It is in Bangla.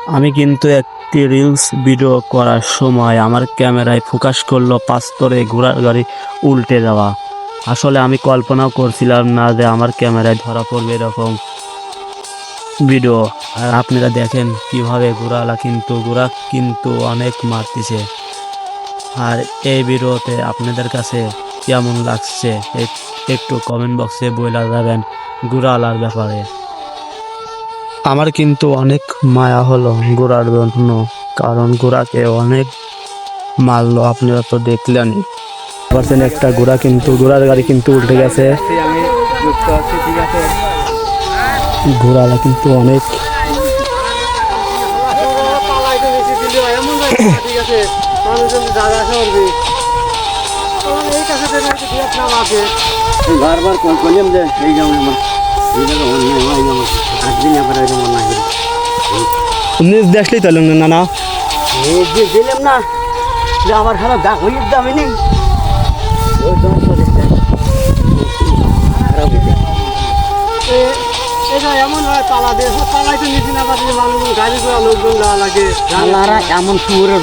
আমি কিন্তু একটি রিলস ভিডিও করার সময় আমার ক্যামেরায় ফোকাস করলো পাঁচতরে ঘোড়ার গাড়ি উল্টে যাওয়া। আসলে আমি কল্পনাও করছিলাম না যে আমার ক্যামেরায় ধরা পড়বে এরকম ভিডিও। আর আপনারা দেখেন কিভাবে ঘোড়া কিন্তু অনেক মারতেছে। আর এই ভিডিওতে আপনাদের কাছে কেমন লাগছে একটু কমেন্ট বক্সে বলে যাবেন ঘোড়ালার ব্যাপারে। আমার কিন্তু অনেক মায়া হলো ঘোড়ার জন্য, কারণ ঘোড়াকে অনেক মারলো, আপনারা তো দেখলেন পারছেন। একটা ঘোড়ার গাড়ি কিন্তু উল্টে গেছে। ঘোড়ালা কিন্তু অনেক বারবার করলাম যে এই যেমন আমার এই জায়গা অন্যায় হয় যেমন একদিন আবার যেমন না দেখলেই তাহলে না না যে দিলাম না যে আমার খারাপ দাগ হয়ে দামই নেই এমন হয় পালা দিয়ে পালাই তো নিচে না মানুষ গাড়ি করে লোকজন যাওয়া লাগে এমন সুরের